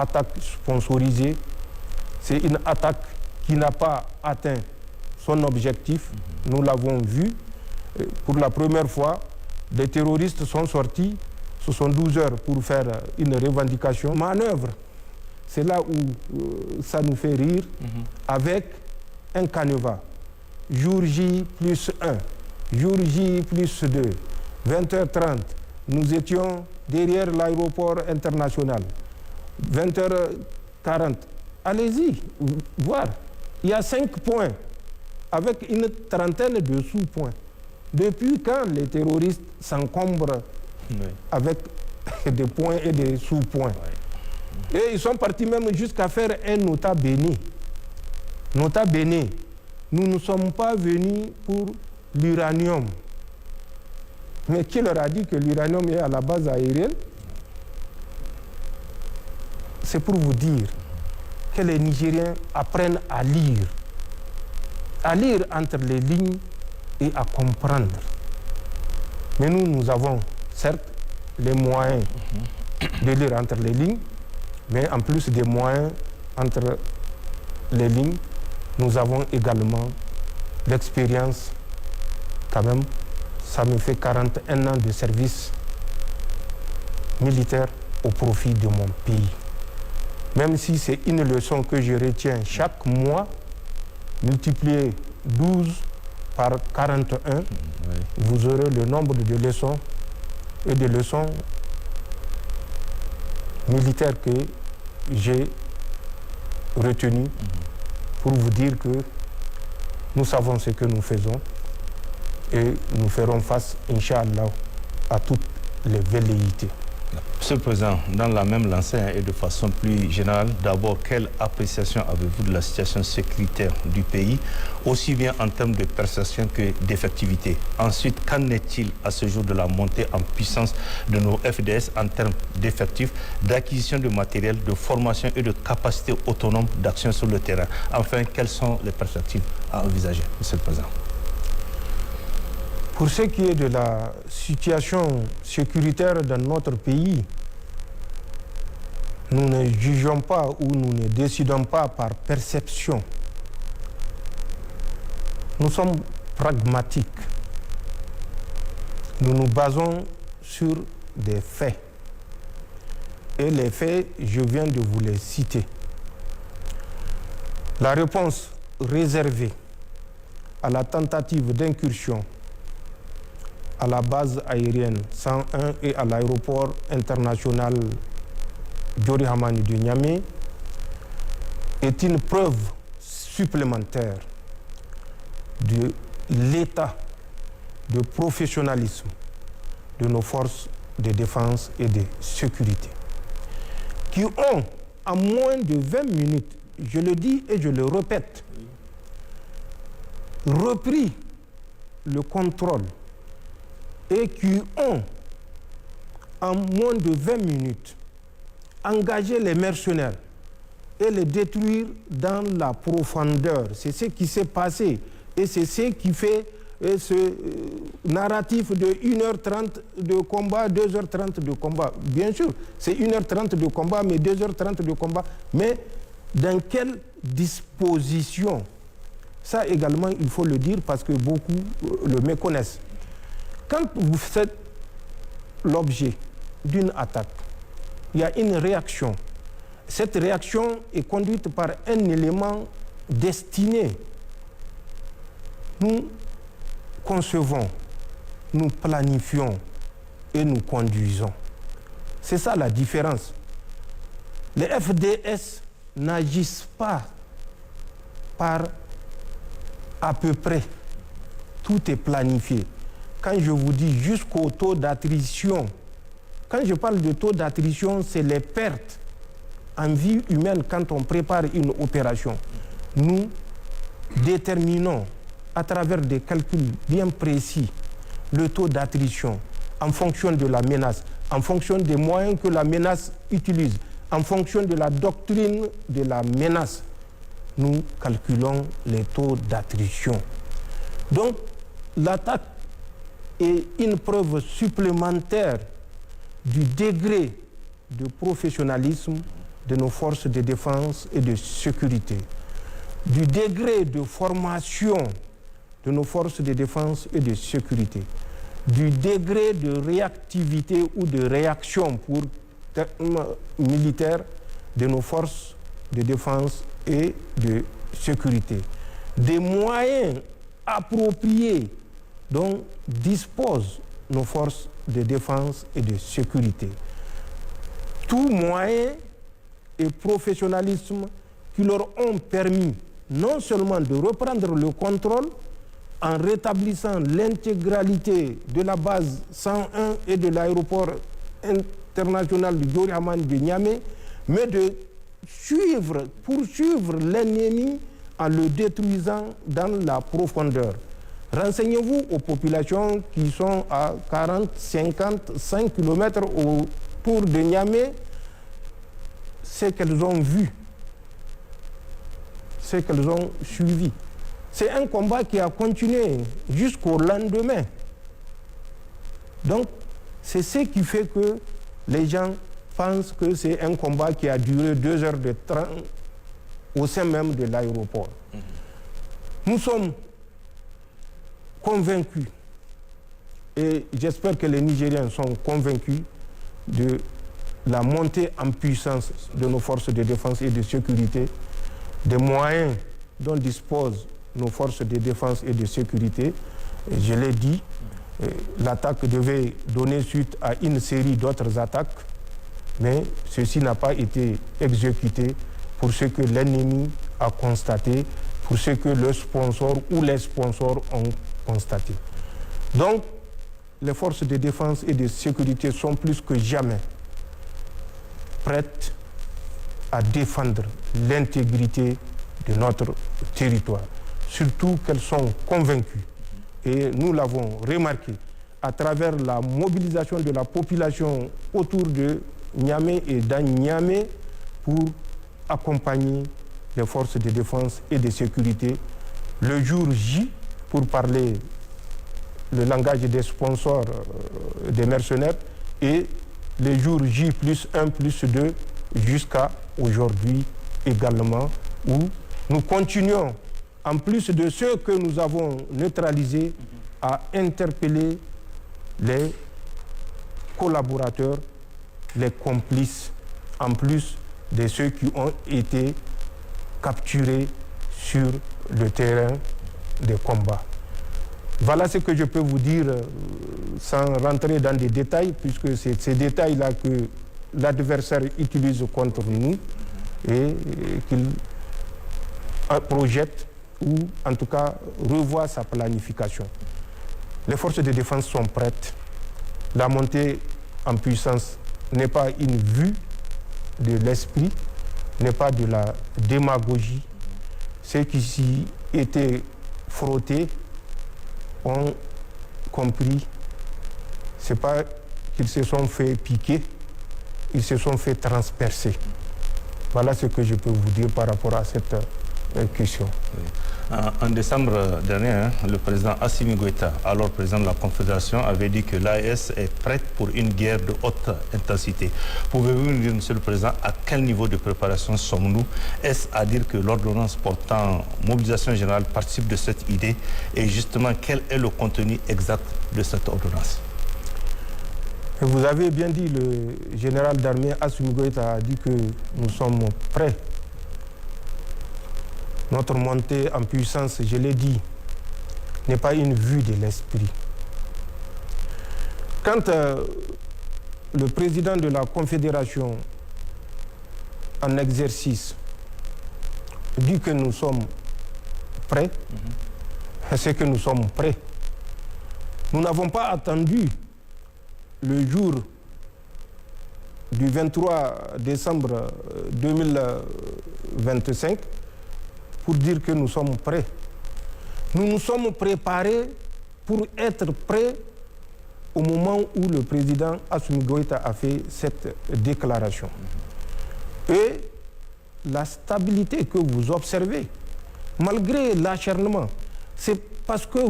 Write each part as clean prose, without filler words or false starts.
attaque sponsorisée, c'est une attaque qui n'a pas atteint son objectif. Nous l'avons vu. Pour la première fois, des terroristes sont sortis 72 heures pour faire une revendication. Manœuvre, c'est là où ça nous fait rire, avec un canevas. Jour J plus 1, jour J plus 2, 20h30, nous étions derrière l'aéroport international. 20h40, allez-y, voir. Il y a 5 points, avec une trentaine de sous-points. Depuis quand les terroristes s'encombrent avec des points et des sous-points? Et ils sont partis même jusqu'à faire un nota bene. Nota bene, nous ne sommes pas venus pour l'uranium. Mais qui leur a dit que l'uranium est à la base aérienne? C'est pour vous dire que les Nigériens apprennent à lire entre les lignes et à comprendre. Mais nous avons certes les moyens de lire entre les lignes, mais en plus des moyens entre les lignes, nous avons également l'expérience, quand même, ça me fait 41 ans de service militaire au profit de mon pays. Même si c'est une leçon que je retiens chaque mois, multiplié 12 par 41, vous aurez le nombre de leçons et de leçons militaires que j'ai retenues pour vous dire que nous savons ce que nous faisons et nous ferons face, Inch'Allah, à toutes les velléités. Monsieur le Président, dans la même lancée et de façon plus générale, d'abord, quelle appréciation avez-vous de la situation sécuritaire du pays, aussi bien en termes de perception que d'effectivité? Ensuite, qu'en est-il à ce jour de la montée en puissance de nos FDS en termes d'effectifs, d'acquisition de matériel, de formation et de capacité autonome d'action sur le terrain? Enfin, quelles sont les perspectives à envisager, Monsieur le Président? Pour ce qui est de la situation sécuritaire dans notre pays, nous ne jugeons pas ou nous ne décidons pas par perception. Nous sommes pragmatiques. Nous nous basons sur des faits. Et les faits, je viens de vous les citer. La réponse réservée à la tentative d'incursion à la base aérienne 101 et à l'aéroport international Diori Hamani de Niamey est une preuve supplémentaire de l'état de professionnalisme de nos forces de défense et de sécurité, qui ont, en moins de 20 minutes, je le dis et je le répète, repris le contrôle et qui ont, en moins de 20 minutes, engagé les mercenaires et les détruire dans la profondeur. C'est ce qui s'est passé et c'est ce qui fait ce narratif de 1h30 de combat, 2h30 de combat. Bien sûr, c'est 1h30 de combat, mais 2h30 de combat. Mais dans quelle disposition? Ça également, il faut le dire parce que beaucoup le méconnaissent. Quand vous faites l'objet d'une attaque, il y a une réaction. Cette réaction est conduite par un élément destiné. Nous concevons, nous planifions et nous conduisons. C'est ça la différence. Les FDS n'agissent pas par à peu près. Tout est planifié. Quand je vous dis jusqu'au taux d'attrition, quand je parle de taux d'attrition, c'est les pertes en vie humaine quand on prépare une opération. Nous déterminons à travers des calculs bien précis le taux d'attrition en fonction de la menace, en fonction des moyens que la menace utilise, en fonction de la doctrine de la menace. Nous calculons les taux d'attrition. Donc, l'attaque est une preuve supplémentaire du degré de professionnalisme de nos forces de défense et de sécurité, du degré de formation de nos forces de défense et de sécurité, du degré de réactivité ou de réaction pour termes militaires de nos forces de défense et de sécurité, des moyens appropriés dont disposent nos forces de défense et de sécurité. Tout moyen et professionnalisme qui leur ont permis non seulement de reprendre le contrôle en rétablissant l'intégralité de la base 101 et de l'aéroport international de Diori Hamani de Niamey, mais de poursuivre l'ennemi en le détruisant dans la profondeur. Renseignez-vous aux populations qui sont à 40, 50, 5 km autour de Niamey, ce qu'elles ont vu, ce qu'elles ont suivi. C'est un combat qui a continué jusqu'au lendemain. Donc, c'est ce qui fait que les gens pensent que c'est un combat qui a duré 2 heures de train au sein même de l'aéroport. Nous sommes convaincus, et j'espère que les Nigériens sont convaincus de la montée en puissance de nos forces de défense et de sécurité, des moyens dont disposent nos forces de défense et de sécurité. Et je l'ai dit, l'attaque devait donner suite à une série d'autres attaques, mais ceci n'a pas été exécuté pour ce que l'ennemi a constaté, pour ce que le sponsor ou les sponsors ont constaté. Donc, les forces de défense et de sécurité sont plus que jamais prêtes à défendre l'intégrité de notre territoire. Surtout qu'elles sont convaincues, et nous l'avons remarqué, à travers la mobilisation de la population autour de Niamey et dans Niamey pour accompagner les forces de défense et de sécurité. Le jour J, pour parler le langage des sponsors des mercenaires, et les jours J plus 1 plus 2 jusqu'à aujourd'hui également, où nous continuons, en plus de ceux que nous avons neutralisés, à interpeller les collaborateurs, les complices, en plus de ceux qui ont été capturés sur le terrain des combats. Voilà ce que je peux vous dire sans rentrer dans des détails, puisque c'est ces détails-là que l'adversaire utilise contre nous et qu'il projette ou en tout cas revoit sa planification. Les forces de défense sont prêtes. La montée en puissance n'est pas une vue de l'esprit, n'est pas de la démagogie. Ceux qui s'y étaient frottés ont compris. Ce n'est pas qu'ils se sont fait piquer, ils se sont fait transpercer. Voilà ce que je peux vous dire par rapport à cette question. Oui. En décembre dernier, le président Assimi Goïta, alors président de la Confédération, avait dit que l'AES est prête pour une guerre de haute intensité. Pouvez-vous nous dire, Monsieur le Président, à quel niveau de préparation sommes-nous? Est-ce à dire que l'ordonnance portant mobilisation générale participe de cette idée? Et justement, quel est le contenu exact de cette ordonnance? Vous avez bien dit, le général d'armée Assimi Goïta a dit que nous sommes prêts. Notre montée en puissance, je l'ai dit, n'est pas une vue de l'esprit. Quand le président de la Confédération en exercice dit que nous sommes prêts, c'est que nous sommes prêts. Nous n'avons pas attendu le jour du 23 décembre 2025 pour dire que nous sommes prêts. Nous nous sommes préparés pour être prêts au moment où le président Assimi Goïta a fait cette déclaration. Et la stabilité que vous observez, malgré l'acharnement, c'est parce que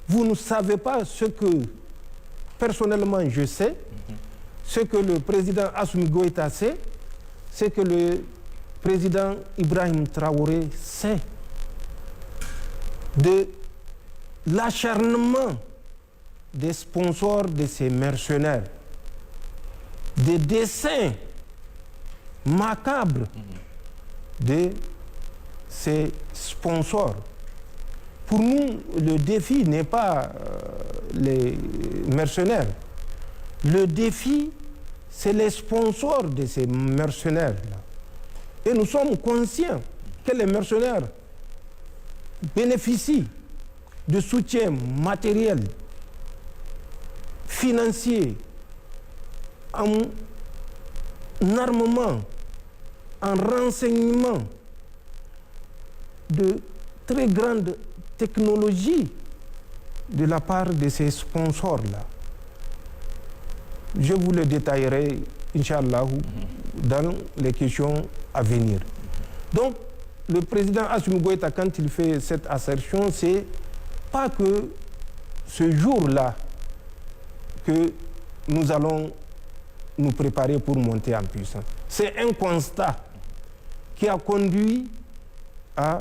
vous ne savez pas ce que personnellement je sais, ce que le président Assimi Goïta sait, c'est que le président Ibrahim Traoré sait de l'acharnement des sponsors de ces mercenaires, des dessins macabres de ces sponsors. Pour nous, le défi n'est pas les mercenaires. Le défi, c'est les sponsors de ces mercenaires-là. Et nous sommes conscients que les mercenaires bénéficient de soutien matériel, financier, en armement, en renseignement, de très grandes technologies de la part de ces sponsors-là. Je vous le détaillerai, Inch'Allah, dans les questions à venir. Donc, le président Assimi Goïta, quand il fait cette assertion, c'est pas que ce jour-là que nous allons nous préparer pour monter en puissance. C'est un constat qui a conduit à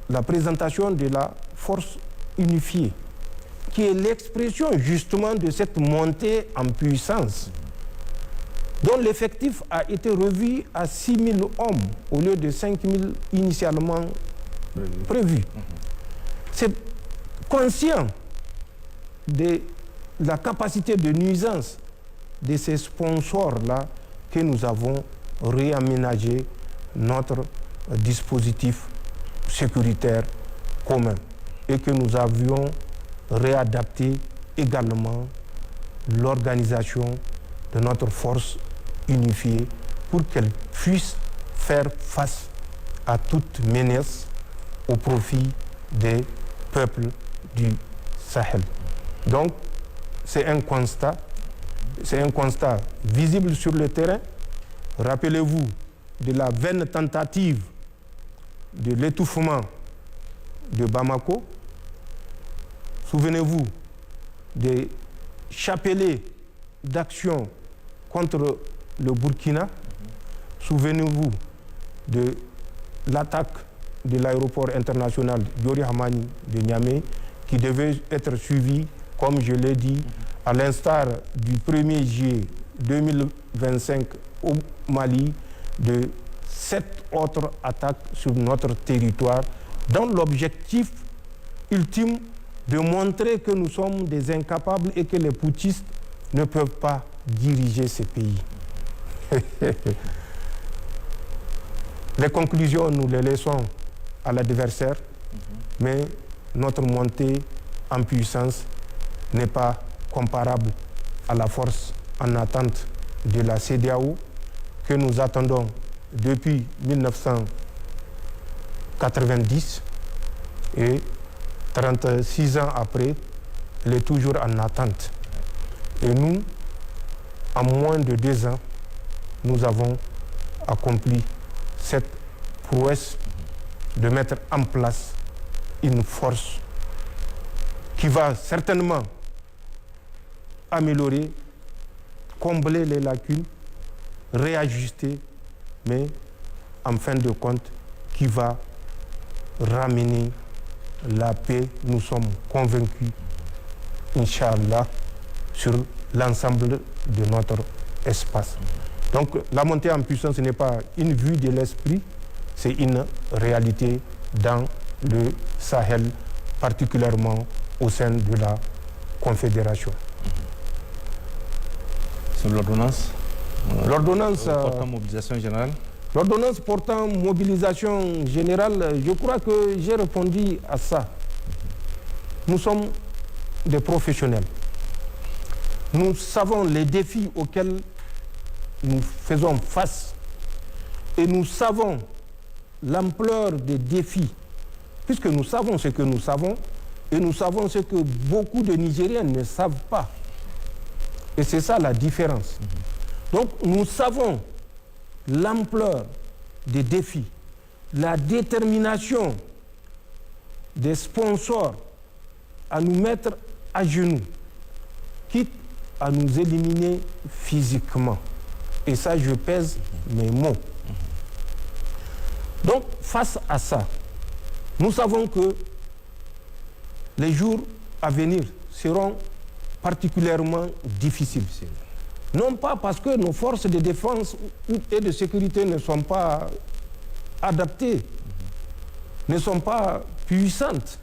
la présentation de la force unifiée, qui est l'expression justement de cette montée en puissance, dont l'effectif a été revu à 6 000 hommes au lieu de 5 000 initialement prévus. C'est conscient de la capacité de nuisance de ces sponsors-là que nous avons réaménagé notre dispositif sécuritaire commun et que nous avions réadapté également l'organisation de notre force unifiée pour qu'elle puisse faire face à toute menace au profit des peuples du Sahel. Donc, c'est un constat visible sur le terrain. Rappelez-vous de la vaine tentative de l'étouffement de Bamako. Souvenez-vous des chapelets d'action contre le Burkina. Souvenez-vous de l'attaque de l'aéroport international Diori Hamani de Niamey qui devait être suivie, comme je l'ai dit, à l'instar du 1er juillet 2025 au Mali, de 7 autres attaques sur notre territoire, dans l'objectif ultime de montrer que nous sommes des incapables et que les putschistes ne peuvent pas diriger ces pays. Les conclusions, nous les laissons à l'adversaire, mais notre montée en puissance n'est pas comparable à la force en attente de la CEDEAO que nous attendons depuis 1990 et 36 ans après, elle est toujours en attente. Et nous, en moins de 2 ans, nous avons accompli cette prouesse de mettre en place une force qui va certainement améliorer, combler les lacunes, réajuster, mais en fin de compte, qui va ramener la paix. Nous sommes convaincus, Inch'Allah, sur l'ensemble de notre espace. Donc la montée en puissance, ce n'est pas une vue de l'esprit, c'est une réalité dans le Sahel, particulièrement au sein de la Confédération. Sur l'ordonnance portant mobilisation générale. L'ordonnance portant mobilisation générale, je crois que j'ai répondu à ça. Nous sommes des professionnels. Nous savons les défis auxquels nous faisons face et nous savons l'ampleur des défis, puisque nous savons ce que nous savons et nous savons ce que beaucoup de Nigériens ne savent pas. Et c'est ça la différence. Donc nous savons l'ampleur des défis, la détermination des sponsors à nous mettre à genoux, quitte à nous éliminer physiquement. Et ça, je pèse mes mots. Donc, face à ça, nous savons que les jours à venir seront particulièrement difficiles. Non pas parce que nos forces de défense et de sécurité ne sont pas adaptées, ne sont pas puissantes,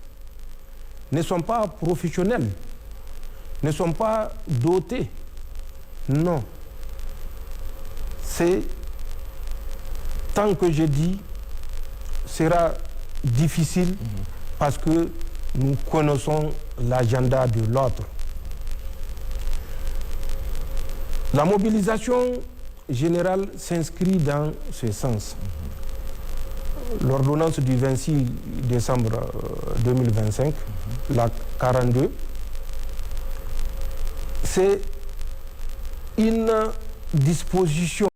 ne sont pas professionnelles, ne sont pas dotées. Non. C'est, tant que je dis, sera difficile parce que nous connaissons l'agenda de l'autre. La mobilisation générale s'inscrit dans ce sens. L'ordonnance du 26 décembre 2025, la 42, c'est une disposition